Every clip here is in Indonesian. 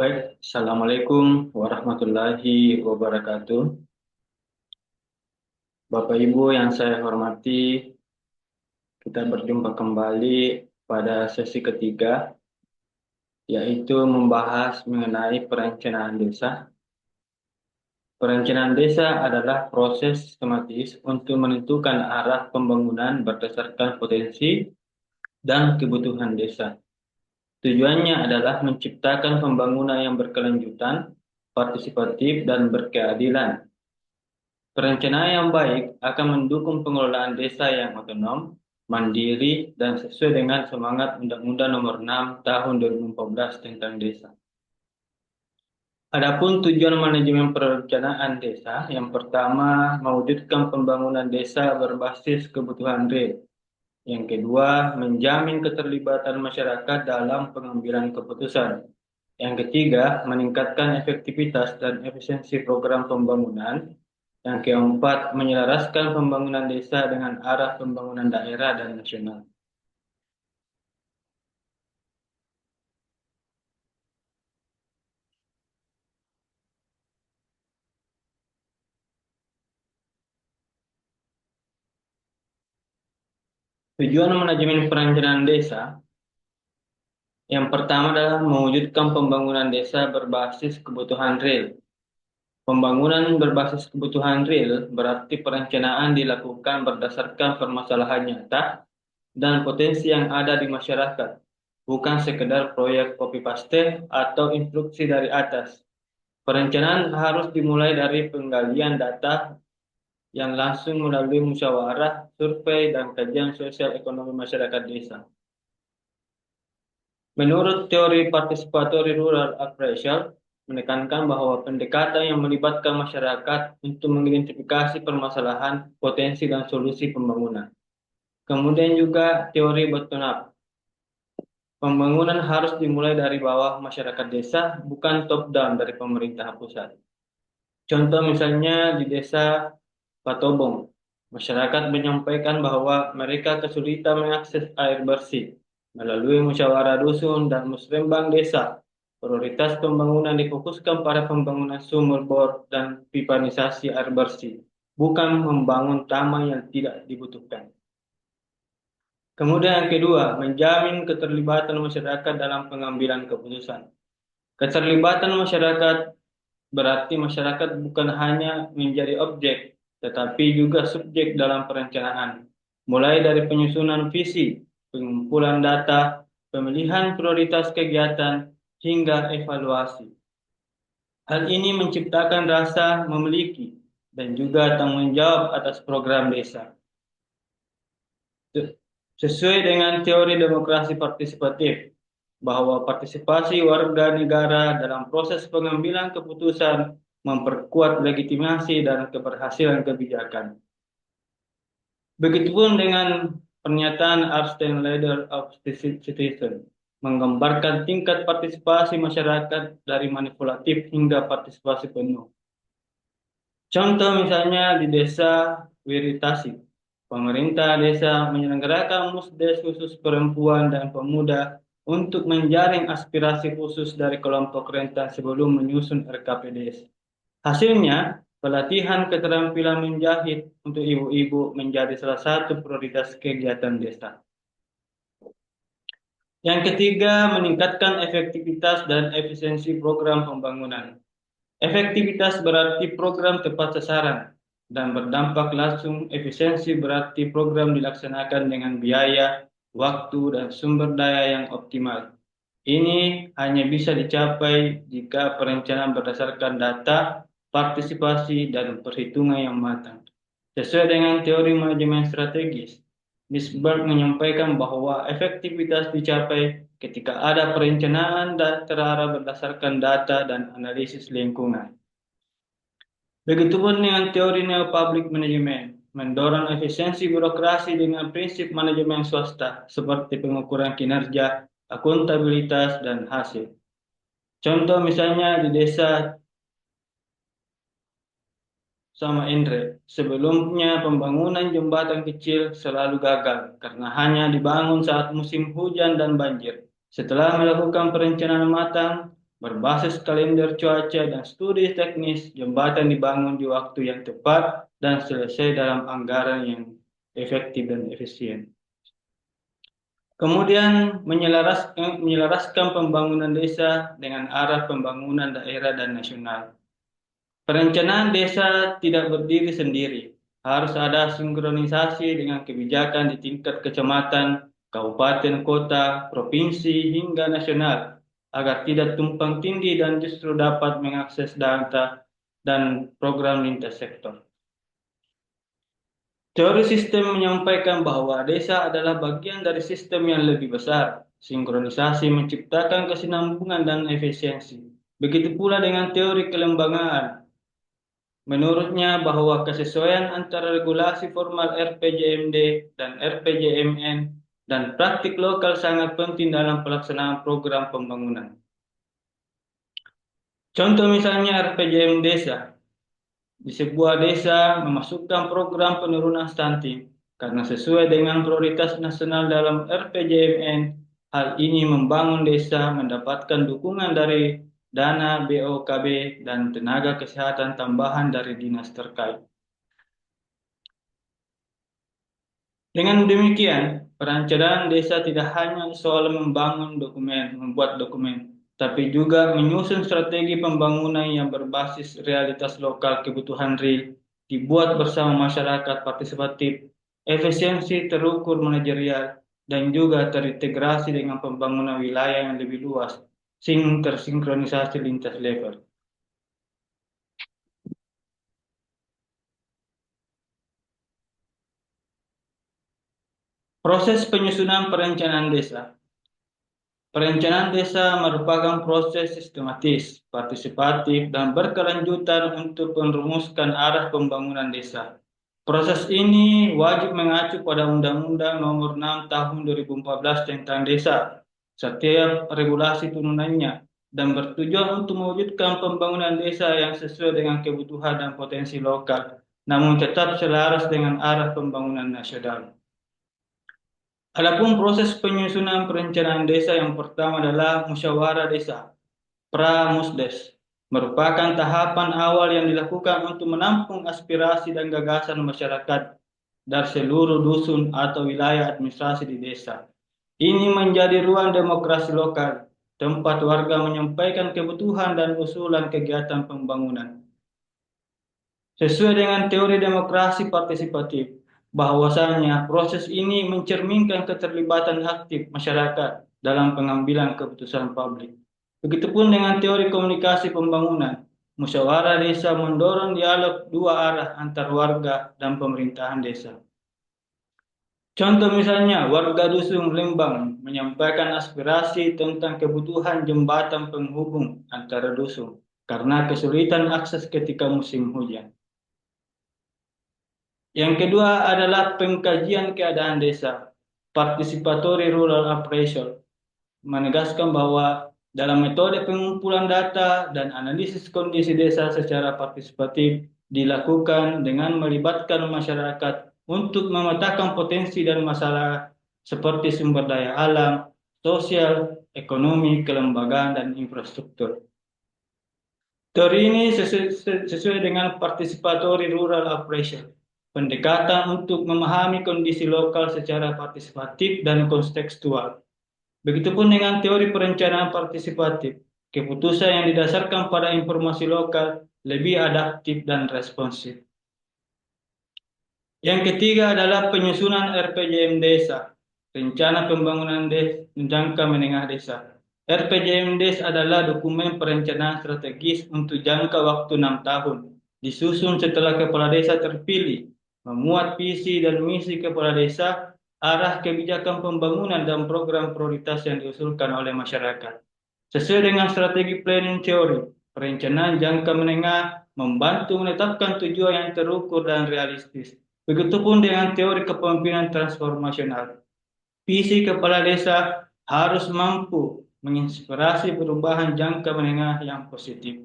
Baik, Assalamualaikum warahmatullahi wabarakatuh. Bapak Ibu yang saya hormati, kita berjumpa kembali pada sesi ketiga, yaitu membahas mengenai perencanaan desa. Perencanaan desa adalah proses sistematis untuk menentukan arah pembangunan berdasarkan potensi dan kebutuhan desa. Tujuannya adalah menciptakan pembangunan yang berkelanjutan, partisipatif, dan berkeadilan. Perencanaan yang baik akan mendukung pengelolaan desa yang otonom, mandiri, dan sesuai dengan semangat Undang-Undang Nomor 6 Tahun 2014 tentang desa. Adapun tujuan manajemen perencanaan desa, yang pertama, mewujudkan pembangunan desa berbasis kebutuhan real. Yang kedua, menjamin keterlibatan masyarakat dalam pengambilan keputusan. Yang ketiga, meningkatkan efektivitas dan efisiensi program pembangunan. Yang keempat, menyelaraskan pembangunan desa dengan arah pembangunan daerah dan nasional. Tujuan manajemen perencanaan desa yang pertama adalah mewujudkan pembangunan desa berbasis kebutuhan real. Pembangunan berbasis kebutuhan real berarti perencanaan dilakukan berdasarkan permasalahan nyata dan potensi yang ada di masyarakat, bukan sekedar proyek copy-paste atau instruksi dari atas. Perencanaan harus dimulai dari penggalian data yang langsung melalui musyawarah, survei, dan kajian sosial ekonomi masyarakat desa. Menurut teori participatory rural appraisal, menekankan bahwa pendekatan yang melibatkan masyarakat untuk mengidentifikasi permasalahan, potensi, dan solusi pembangunan. Kemudian juga teori bottom up. Pembangunan harus dimulai dari bawah masyarakat desa, bukan top down dari pemerintah pusat. Contoh misalnya di desa Patobong, masyarakat menyampaikan bahwa mereka kesulitan mengakses air bersih. Melalui musyawarah dusun dan musrembang desa, prioritas pembangunan difokuskan pada pembangunan sumur bor dan pipanisasi air bersih, bukan membangun taman yang tidak dibutuhkan. Kemudian yang kedua, menjamin keterlibatan masyarakat dalam pengambilan keputusan. Keterlibatan masyarakat berarti masyarakat bukan hanya menjadi objek, tetapi juga subjek dalam perencanaan, mulai dari penyusunan visi, pengumpulan data, pemilihan prioritas kegiatan, hingga evaluasi. Hal ini menciptakan rasa memiliki dan juga tanggung jawab atas program desa. Sesuai dengan teori demokrasi partisipatif, bahwa partisipasi warga negara dalam proses pengambilan keputusan memperkuat legitimasi dan keberhasilan kebijakan. Begitupun dengan pernyataan Arsten Leader of Citizen, menggambarkan tingkat partisipasi masyarakat dari manipulatif hingga partisipasi penuh. Contoh misalnya di desa Wiritasi, pemerintah desa menyelenggarakan musdes khusus perempuan dan pemuda untuk menjaring aspirasi khusus dari kelompok rentan sebelum menyusun RKPDS. Hasilnya, pelatihan keterampilan menjahit untuk ibu-ibu menjadi salah satu prioritas kegiatan desa. Yang ketiga, meningkatkan efektivitas dan efisiensi program pembangunan. Efektivitas berarti program tepat sasaran dan berdampak langsung. Efisiensi berarti program dilaksanakan dengan biaya, waktu, dan sumber daya yang optimal. Ini hanya bisa dicapai jika perencanaan berdasarkan data, partisipasi, dan perhitungan yang matang. Sesuai dengan teori manajemen strategis, Nisberg menyampaikan bahwa efektivitas dicapai ketika ada perencanaan dan terarah berdasarkan data dan analisis lingkungan. Begitupun dengan teori neo-public management, mendorong efisiensi birokrasi dengan prinsip manajemen swasta seperti pengukuran kinerja, akuntabilitas, dan hasil. Contoh misalnya di desa sama Indre, sebelumnya pembangunan jembatan kecil selalu gagal karena hanya dibangun saat musim hujan dan banjir. Setelah melakukan perencanaan matang, berbasis kalender cuaca dan studi teknis, jembatan dibangun di waktu yang tepat dan selesai dalam anggaran yang efektif dan efisien. Kemudian menyelaraskan pembangunan desa dengan arah pembangunan daerah dan nasional. Perencanaan desa tidak berdiri sendiri. Harus ada sinkronisasi dengan kebijakan di tingkat kecamatan, kabupaten, kota, provinsi, hingga nasional, agar tidak tumpang tindih dan justru dapat mengakses data dan program lintas sektor. Teori sistem menyampaikan bahwa desa adalah bagian dari sistem yang lebih besar. Sinkronisasi menciptakan kesinambungan dan efisiensi. Begitu pula dengan teori kelembagaan. Menurutnya bahwa kesesuaian antara regulasi formal RPJMD dan RPJMN dan praktik lokal sangat penting dalam pelaksanaan program pembangunan. Contoh misalnya RPJM desa. Di sebuah desa memasukkan program penurunan stunting karena sesuai dengan prioritas nasional dalam RPJMN. Hal ini membangun desa mendapatkan dukungan dari dana BOKB dan tenaga kesehatan tambahan dari dinas terkait. Dengan demikian, perencanaan desa tidak hanya soal membuat dokumen, tapi juga menyusun strategi pembangunan yang berbasis realitas lokal kebutuhan real, dibuat bersama masyarakat partisipatif, efisiensi terukur manajerial, dan juga terintegrasi dengan pembangunan wilayah yang lebih luas, tersinkronisasi lintas level. Proses penyusunan perencanaan desa. Perencanaan desa merupakan proses sistematis, partisipatif, dan berkelanjutan untuk merumuskan arah pembangunan desa. Proses ini wajib mengacu pada Undang-Undang Nomor 6 Tahun 2014 tentang Desa, setiap regulasi turunannya, dan bertujuan untuk mewujudkan pembangunan desa yang sesuai dengan kebutuhan dan potensi lokal, namun tetap selaras dengan arah pembangunan nasional. Adapun proses penyusunan perencanaan desa yang pertama adalah musyawarah desa, Pramusdes, merupakan tahapan awal yang dilakukan untuk menampung aspirasi dan gagasan masyarakat dari seluruh dusun atau wilayah administrasi di desa. Ini menjadi ruang demokrasi lokal, tempat warga menyampaikan kebutuhan dan usulan kegiatan pembangunan. Sesuai dengan teori demokrasi partisipatif, bahwasanya proses ini mencerminkan keterlibatan aktif masyarakat dalam pengambilan keputusan publik. Begitupun dengan teori komunikasi pembangunan, musyawarah desa mendorong dialog dua arah antar warga dan pemerintahan desa. Contoh misalnya, warga dusun Lembang menyampaikan aspirasi tentang kebutuhan jembatan penghubung antara dusun karena kesulitan akses ketika musim hujan. Yang kedua adalah pengkajian keadaan desa, participatory rural appraisal, menegaskan bahwa dalam metode pengumpulan data dan analisis kondisi desa secara partisipatif dilakukan dengan melibatkan masyarakat untuk memetakan potensi dan masalah seperti sumber daya alam, sosial, ekonomi, kelembagaan, dan infrastruktur. Teori ini sesuai dengan participatory rural appraisal, pendekatan untuk memahami kondisi lokal secara partisipatif dan kontekstual. Begitupun dengan teori perencanaan partisipatif, keputusan yang didasarkan pada informasi lokal lebih adaptif dan responsif. Yang ketiga adalah penyusunan RPJM desa, rencana pembangunan jangka menengah desa. RPJM desa adalah dokumen perencanaan strategis untuk jangka waktu 6 tahun, disusun setelah kepala desa terpilih, memuat visi dan misi kepala desa, arah kebijakan pembangunan dan program prioritas yang diusulkan oleh masyarakat. Sesuai dengan strategi planning theory, perencanaan jangka menengah membantu menetapkan tujuan yang terukur dan realistis. Begitupun dengan teori kepemimpinan transformasional. Visi kepala desa harus mampu menginspirasi perubahan jangka menengah yang positif.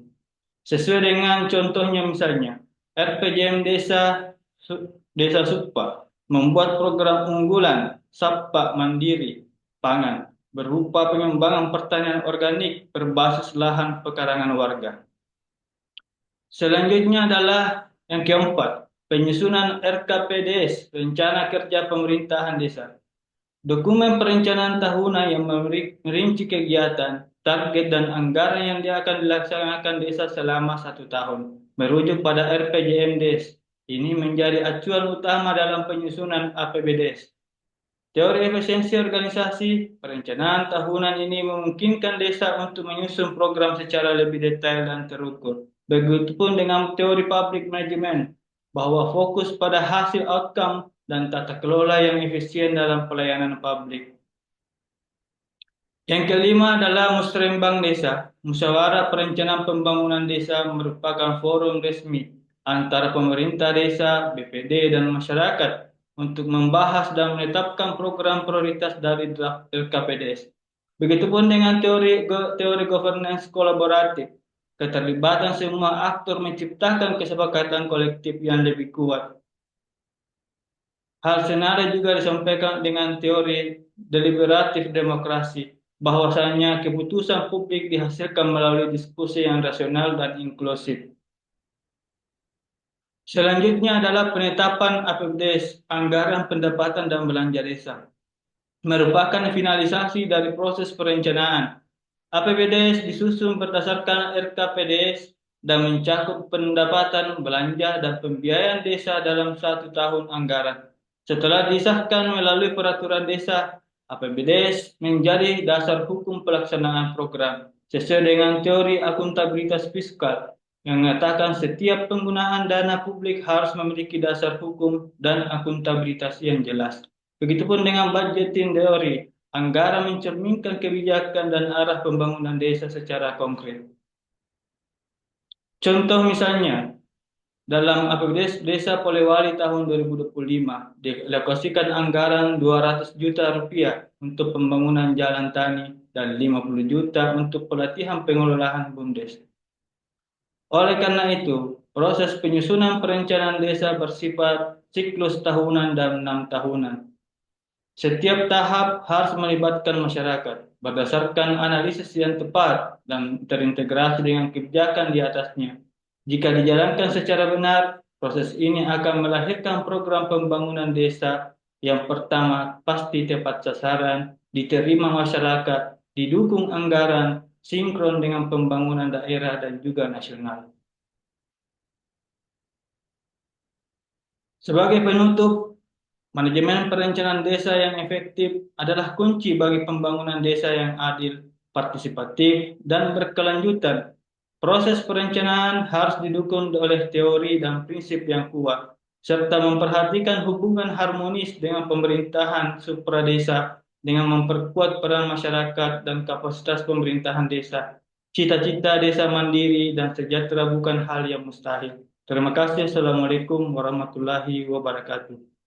Sesuai dengan contohnya misalnya, RPJM Desa Sukpa membuat program unggulan Sapa Mandiri Pangan berupa pengembangan pertanian organik berbasis lahan pekarangan warga. Selanjutnya adalah yang keempat, penyusunan RKPDS, Rencana Kerja Pemerintahan Desa. Dokumen perencanaan tahunan yang merinci kegiatan, target, dan anggaran yang akan dilaksanakan desa selama 1 tahun, merujuk pada RPJMDes. Ini menjadi acuan utama dalam penyusunan APBDes. Teori efisiensi organisasi, perencanaan tahunan ini memungkinkan desa untuk menyusun program secara lebih detail dan terukur. Begitupun dengan teori public management, bahwa fokus pada hasil outcome dan tata kelola yang efisien dalam pelayanan publik. Yang kelima adalah Musrembang Desa. Musyawarah Perencanaan Pembangunan Desa merupakan forum resmi antara pemerintah desa, BPD, dan masyarakat untuk membahas dan menetapkan program prioritas dari draft LKPDS. Begitupun dengan teori governance kolaboratif. Keterlibatan semua aktor menciptakan kesepakatan kolektif yang lebih kuat. Hal senada juga disampaikan dengan teori deliberatif demokrasi, bahwasanya keputusan publik dihasilkan melalui diskusi yang rasional dan inklusif. Selanjutnya adalah penetapan APBDes, Anggaran Pendapatan dan Belanja Desa. Merupakan finalisasi dari proses perencanaan. APBDes disusun berdasarkan RKPDS dan mencakup pendapatan, belanja, dan pembiayaan desa dalam 1 tahun anggaran. Setelah disahkan melalui peraturan desa, APBDes menjadi dasar hukum pelaksanaan program sesuai dengan teori akuntabilitas fiskal yang mengatakan setiap penggunaan dana publik harus memiliki dasar hukum dan akuntabilitas yang jelas. Begitupun dengan budgeting teori, anggaran mencerminkan kebijakan dan arah pembangunan desa secara konkret. Contoh misalnya, dalam APBDes Desa Polewali tahun 2025 dialokasikan anggaran 200 juta rupiah untuk pembangunan jalan tani dan 50 juta untuk pelatihan pengelolaan BUMDes. Oleh karena itu, proses penyusunan perencanaan desa bersifat siklus tahunan dan 6 tahunan. Setiap tahap harus melibatkan masyarakat berdasarkan analisis yang tepat dan terintegrasi dengan kebijakan di atasnya. Jika dijalankan secara benar, proses ini akan melahirkan program pembangunan desa yang pertama pasti tepat sasaran, diterima masyarakat, didukung anggaran, sinkron dengan pembangunan daerah dan juga nasional. Sebagai penutup, manajemen perencanaan desa yang efektif adalah kunci bagi pembangunan desa yang adil, partisipatif, dan berkelanjutan. Proses perencanaan harus didukung oleh teori dan prinsip yang kuat, serta memperhatikan hubungan harmonis dengan pemerintahan supradesa dengan memperkuat peran masyarakat dan kapasitas pemerintahan desa. Cita-cita desa mandiri dan sejahtera bukan hal yang mustahil. Terima kasih. Assalamualaikum warahmatullahi wabarakatuh.